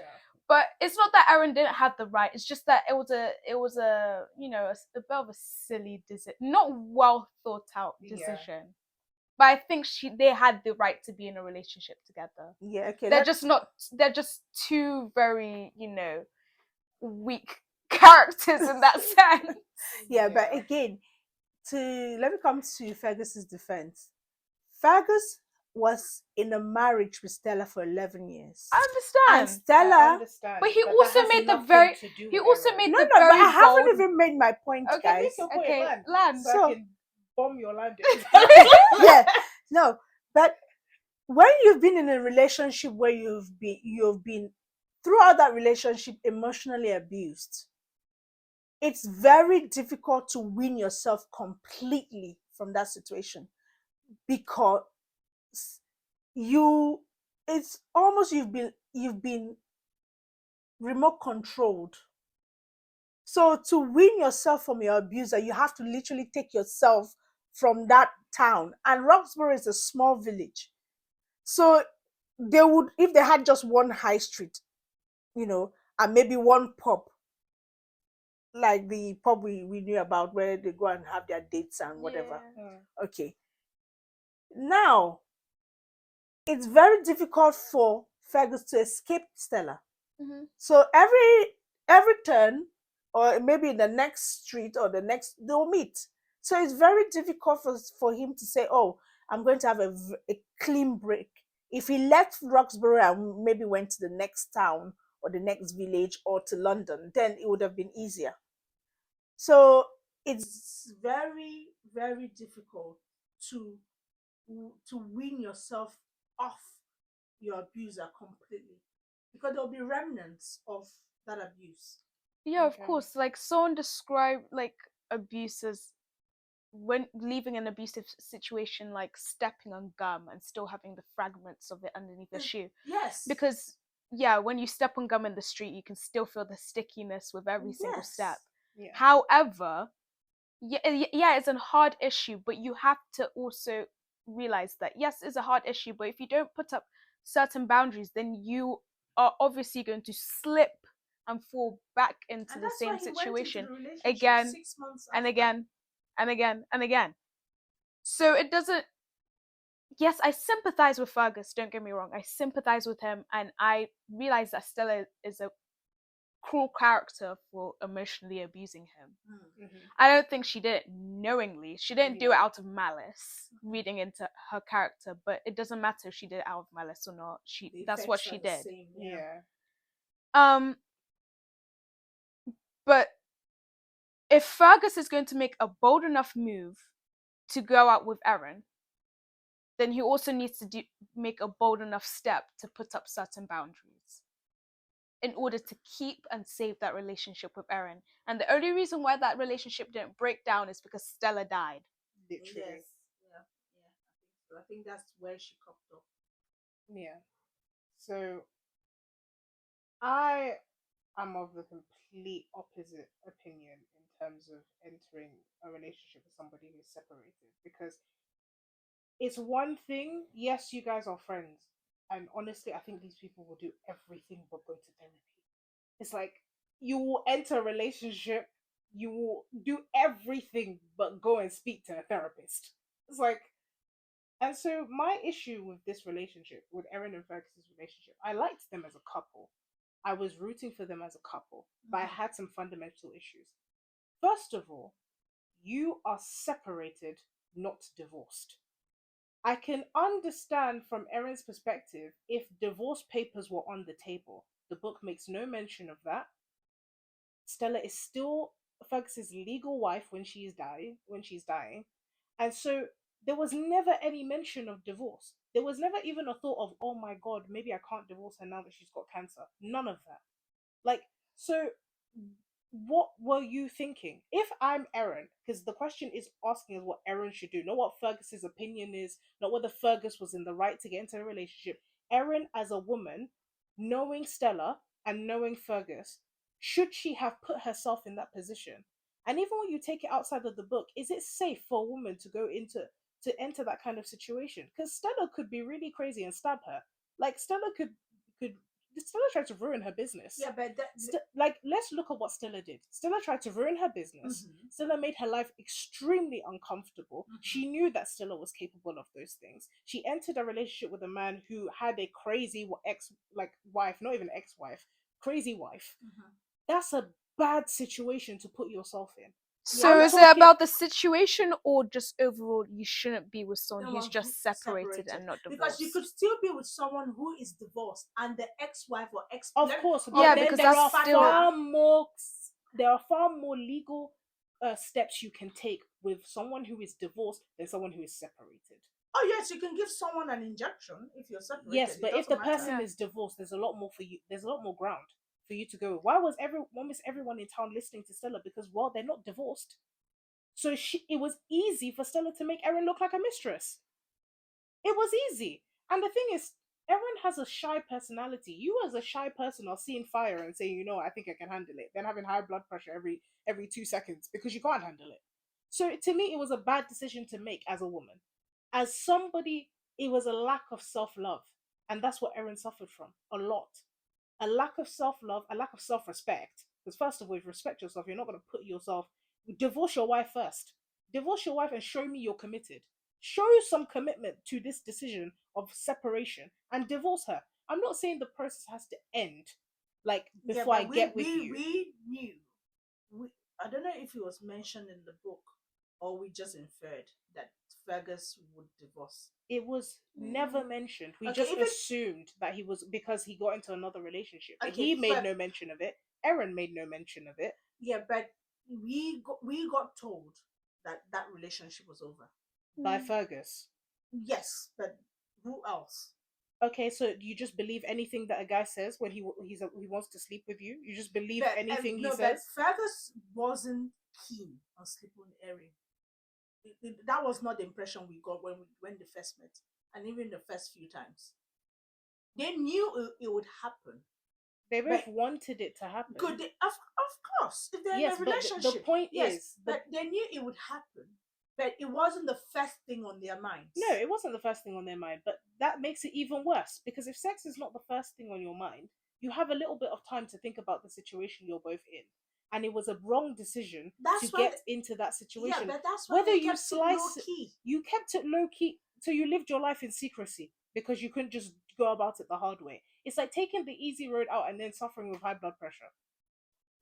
But it's not that Aaron didn't have the right. It's just that it was a a bit of a silly decision, not well thought out decision. Yeah. But I think they had the right to be in a relationship together. Yeah, okay. They're just two very, weak characters in that sense. Yeah, but again, let me come to Fergus's defense. Fergus was in a marriage with Stella for 11 years. I understand. And Stella, but he also made the very but I haven't even made my point, okay, guys. Make your point, land. So I can bomb your land. Yeah, no, but when you've been in a relationship where you've been throughout that relationship emotionally abused, it's very difficult to win yourself completely from that situation, because it's almost you've been remote controlled. So to win yourself from your abuser, you have to literally take yourself from that town. And Roxbury is a small village. So they would, if they had just one high street, and maybe one pub, like the pub we knew about where they go and have their dates and whatever. Yeah. Okay. Now, it's very difficult for Fergus to escape Stella. Mm-hmm. So every turn, or maybe in the next street or the next, they'll meet. So it's very difficult for him to say, oh, I'm going to have a clean break. If he left Roxbury and maybe went to the next town or the next village or to London, then it would have been easier. So it's very, very difficult to win yourself off your abuser completely, because there'll be remnants of that abuse. Yeah, of course. Like someone described like abuse as when leaving an abusive situation, like stepping on gum and still having the fragments of it underneath the shoe. Yes. Because when you step on gum in the street, you can still feel the stickiness with every single step. Yeah. However, it's a hard issue, but you have to also realize that yes, it's a hard issue, but if you don't put up certain boundaries, then you are obviously going to slip and fall back into the same situation again 6 months and again and again and again. So it doesn't. Yes, I sympathize with Fergus, don't get me wrong. I sympathize with him, and I realize that Stella is a cruel character for emotionally abusing him. Mm-hmm. I don't think she did it knowingly. She didn't do it out of malice, reading into her character, but it doesn't matter if she did it out of malice or not. That's what she did. Same, yeah. But if Fergus is going to make a bold enough move to go out with Erin, then he also needs to make a bold enough step to put up certain boundaries in order to keep and save that relationship with Erin. And the only reason why that relationship didn't break down is because Stella died. Literally. Yes. Yeah. I think that's where she cocked up. Yeah. So I am of the complete opposite opinion in terms of entering a relationship with somebody who's separated, because it's one thing, yes, you guys are friends, and honestly, I think these people will do everything but go to therapy. It's like you will enter a relationship, you will do everything but go and speak to a therapist. It's like, and so my issue with this relationship, with Erin and Fergus's relationship, I liked them as a couple. I was rooting for them as a couple, but I had some fundamental issues. First of all, you are separated, not divorced. I can understand from Erin's perspective if divorce papers were on the table. The book makes no mention of that. Stella is still Fergus's legal wife when she's dying. And so there was never any mention of divorce. There was never even a thought of, oh my god, maybe I can't divorce her now that she's got cancer. None of that. Like, so what were you thinking? If I'm Erin, because the question is asking us what Erin should do, not what Fergus's opinion is, not whether Fergus was in the right to get into a relationship. Erin, as a woman, knowing Stella and knowing Fergus, should she have put herself in that position? And even when you take it outside of the book, is it safe for a woman to go into to enter that kind of situation? Because Stella could be really crazy and stab her. Like could Stella tried to ruin her business. Yeah, but like, let's look at what Stella did. Stella tried to ruin her business. Stella made her life extremely uncomfortable. She knew that Stella was capable of those things. She entered a relationship with a man who had a crazy wife, not even ex-wife, crazy wife. That's a bad situation to put yourself in. So is it about the situation or just overall you shouldn't be with someone who's just separated and not divorced? Because you could still be with someone who is divorced and the ex-wife or ex. Of course, but yeah, then because there that's are still there are far more legal steps you can take with someone who is divorced than someone who is separated. Oh yes, you can give someone an injection if you're separated. Yes, but if the person is divorced, there's a lot more for you. There's a lot more ground for you to go. Why was almost everyone in town listening to Stella? Because, well, they're not divorced. So it was easy for Stella to make Erin look like a mistress. It was easy. And the thing is, Erin has a shy personality. You as a shy person are seeing fire and saying, you know, I think I can handle it. Then having high blood pressure every 2 seconds because you can't handle it. So to me, it was a bad decision to make as a woman. As somebody, it was a lack of self-love. And that's what Erin suffered from. A lot. A lack of self-love, a lack of self-respect. Because first of all, if you respect yourself, you're not going to put yourself... Divorce your wife first. Divorce your wife and show me you're committed. Show some commitment to this decision of separation and divorce her. I'm not saying the process has to end, like, before I get with you. We knew. I don't know if it was mentioned in the book or we just inferred that Fergus would divorce. It was never mentioned. We just assumed that he was, because he got into another relationship. But he made no mention of it. Erin made no mention of it. Yeah, but we got told that relationship was over by Fergus. Yes, but who else? Okay, so you just believe anything that a guy says when he wants to sleep with you? You just believe anything he says? But Fergus wasn't keen on sleeping with Erin. That was not the impression we got when they first met, and even the first few times. They knew it would happen. They both wanted it to happen. Good, of course. If they're in a relationship. But the point is... But they knew it would happen. But it wasn't the first thing on their minds. No, it wasn't the first thing on their mind. But that makes it even worse. Because if sex is not the first thing on your mind, you have a little bit of time to think about the situation you're both in. And it was a wrong decision to get into that situation. Yeah, but that's why whether you slice it, you kept it low key. So you lived your life in secrecy because you couldn't just go about it the hard way. It's like taking the easy road out and then suffering with high blood pressure.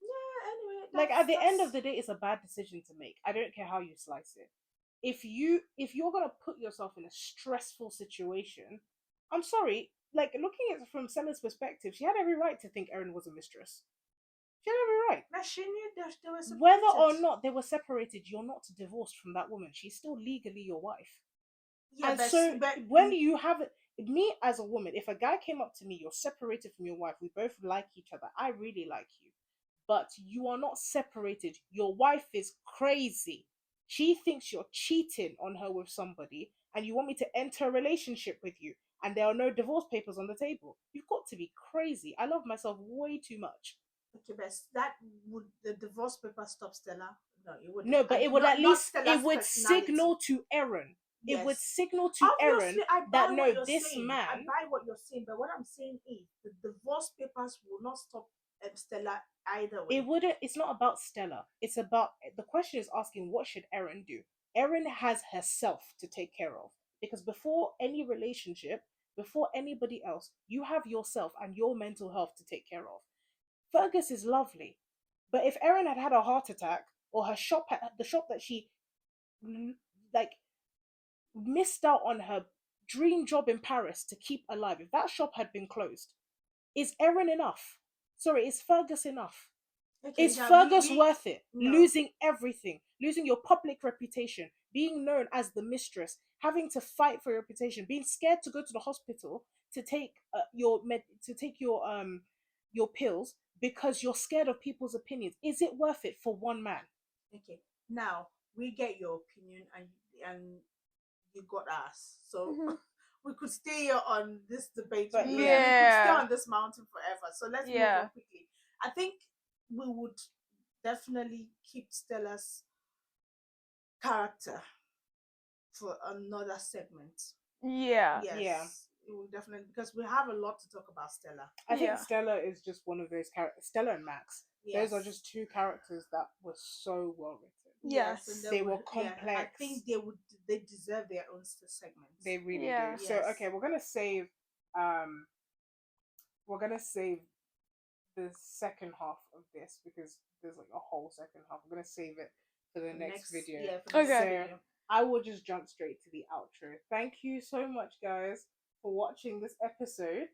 Yeah, anyway. Like, at the end of the day, it's a bad decision to make. I don't care how you slice it. If you're gonna put yourself in a stressful situation, I'm sorry, like, looking at it from Stella's perspective, she had every right to think Erin was a mistress. She had every right. But she knew they were separated. Whether or not they were separated, you're not divorced from that woman. She's still legally your wife. Yeah, and but when you have it, me as a woman, if a guy came up to me, you're separated from your wife, we both like each other, I really like you, but you are not separated. Your wife is crazy. She thinks you're cheating on her with somebody, and you want me to enter a relationship with you, and there are no divorce papers on the table. You've got to be crazy. I love myself way too much. Okay, but that would the divorce paper stop Stella? No, it wouldn't. No, but it would at least signal to Erin. Yes. It would signal to Erin that no, this man. I buy what you're saying, but what I'm saying is the divorce papers will not stop Stella either way. It wouldn't. It's not about Stella. It's about, the question is asking, what should Erin do? Erin has herself to take care of, because before any relationship, before anybody else, you have yourself and your mental health to take care of. Fergus is lovely. But if Erin had had a heart attack, or the shop that she like missed out on her dream job in Paris to keep alive, if that shop had been closed, is Erin enough? Sorry, is Fergus enough? Okay, is Fergus worth it? No. Losing everything, losing your public reputation, being known as the mistress, having to fight for your reputation, being scared to go to the hospital to take your pills because you're scared of people's opinions. Is it worth it for one man? Okay, now we get your opinion, and you got us. So we could stay here on this debate. But we could stay yeah. on this mountain forever. So let's move Yeah. on quickly. I think we would definitely keep Stella's character for another segment. Yeah. Yes. Yeah. It will definitely, because we have a lot to talk about Stella. I think Yeah. Stella is just one of those characters. Stella and Max. Yes. Those are just two characters that were so well written. Yes. and They were complex. Yeah, I think they deserve their own segments. They really Yeah. do. So Yes. okay, we're gonna save the second half of this because there's like a whole second half. I'm gonna save it for the next video. Yeah, for the next Okay. video. I will just jump straight to the outro. Thank you so much, guys, for watching this episode.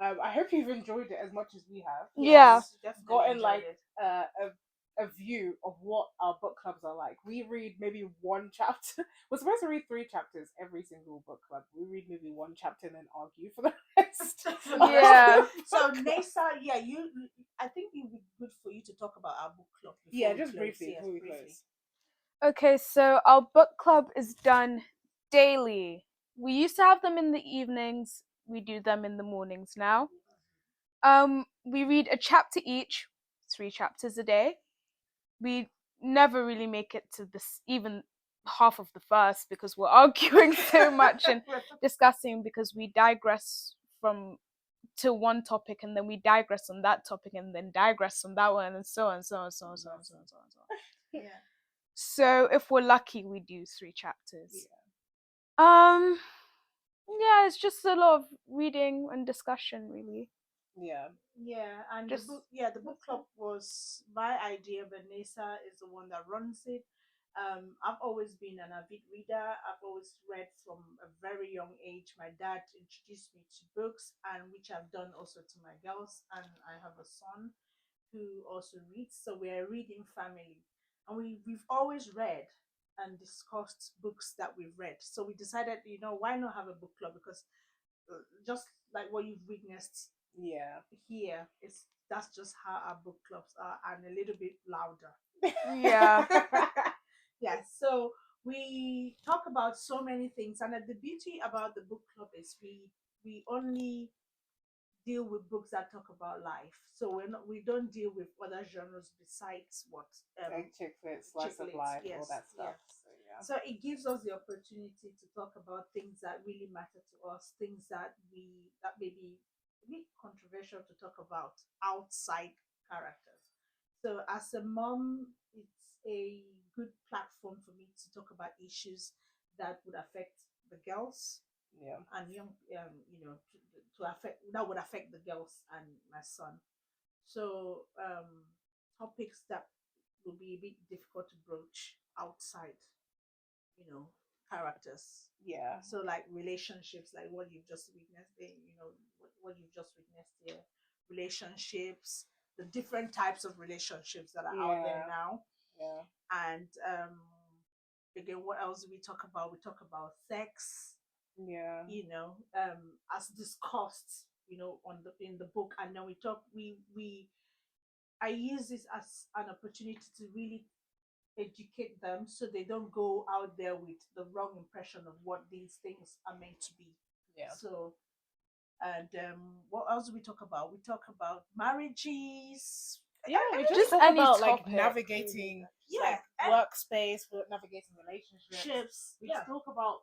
I hope you've enjoyed it as much as we have. Yeah. Yes, definitely Gotten enjoyed like it. a view of what our book clubs are like. We read maybe one chapter. We're supposed to read 3 chapters every single book club. We read maybe one chapter and then argue for the rest. Yeah. So Nessa, yeah, I think it would be good for you to talk about our book club. Yeah, just briefly before we close. Okay, so our book club is done daily. We used to have them in the evenings. We do them in the mornings now. We read a chapter each, 3 chapters a day. We never really make it to this even half of the first because we're arguing so much and discussing because we digress to one topic and then we digress on that topic and then digress on that one and so on, so on, so on, so on, so on, so on, so on. Yeah. So if we're lucky, we do 3 chapters. Yeah, it's just a lot of reading and discussion, really. Yeah, and Just- the book club was my idea, but Nessa is the one that runs it. I've always been an avid reader. I've always read from a very young age. My dad introduced me to books, and which I've done also to my girls. And I have a son who also reads, so we're a reading family. And we've always read and discussed books that we've read. So we decided, why not have a book club? Because just like what you've witnessed here, that's just how our book clubs are, and a little bit louder. Yeah. Yes, so we talk about so many things, and the beauty about the book club is we only deal with books that talk about life. So we don't deal with other genres besides what Like chick lit, slice of life, all that stuff. Yes. So it gives us the opportunity to talk about things that really matter to us, things that may be a bit controversial to talk about outside characters. So as a mom, it's a good platform for me to talk about issues that would affect the girls and young, that would affect the girls and my son. So topics that will be a bit difficult to broach outside, characters. Yeah. So like relationships, like what you've just witnessed, what you've just witnessed here, relationships, the different types of relationships that are out there now. Yeah. And again, what else do we talk about? We talk about sex. Yeah. As discussed, in the book, and then I use this as an opportunity to really educate them so they don't go out there with the wrong impression of what these things are meant to be. Yeah. So, and what else do we talk about? We talk about marriages. Yeah, we just just talk any about like topic, navigating Yeah, workspace, navigating relationships. Ships. We talk about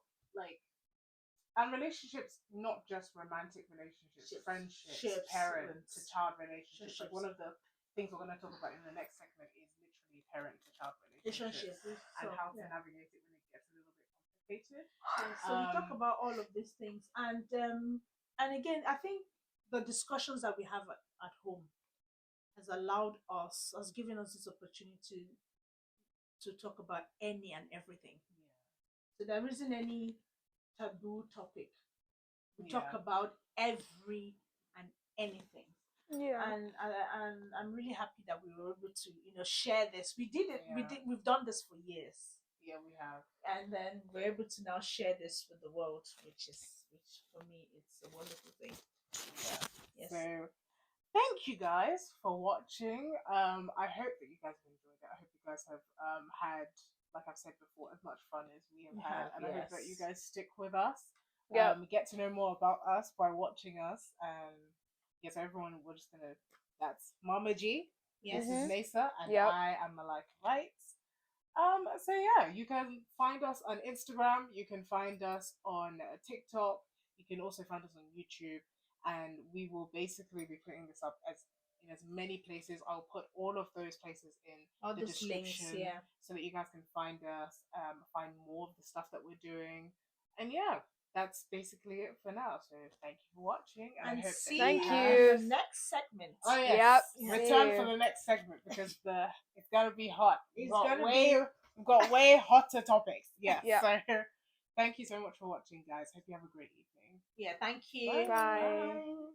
and relationships, not just romantic relationships, friendships, parent to child relationships. Like one of the things we're going to talk about in the next segment is literally parent to child relationships and how to navigate it when it gets a little bit complicated. So we talk about all of these things, and again, I think the discussions that we have at home as has given us this opportunity to talk about any and everything. So there isn't any taboo topic. We talk about every and anything. Yeah. And I'm really happy that we were able to share this. We did it. We've done this for years. Yeah, we have. And then we're able to now share this with the world, which for me it's a wonderful thing. Yeah. Yes. So thank you guys for watching. I hope that you guys have enjoyed it. I hope you guys have had, like I've said before, as much fun as we have had, and I hope that you guys stick with us. Get to know more about us by watching us. Yes, everyone, we're just gonna. That's Mama G. Yes. This is Nasa, and Yep. I am Malika Lights. So yeah, you can find us on Instagram. You can find us on TikTok. You can also find us on YouTube, and we will basically be putting this up in as many places. I'll put all of those places in All the those description, links, so that you guys can find us, find more of the stuff that we're doing, and yeah, that's basically it for now. So thank you for watching, and I hope see that Thank you you. in the next segment. Oh yes, Yep, return see for you. the next segment because it's gonna be hot. It's gonna We've got way hotter topics. Yes. Yep. So thank you so much for watching, guys. Hope you have a great evening. Yeah, thank you. Bye. Bye.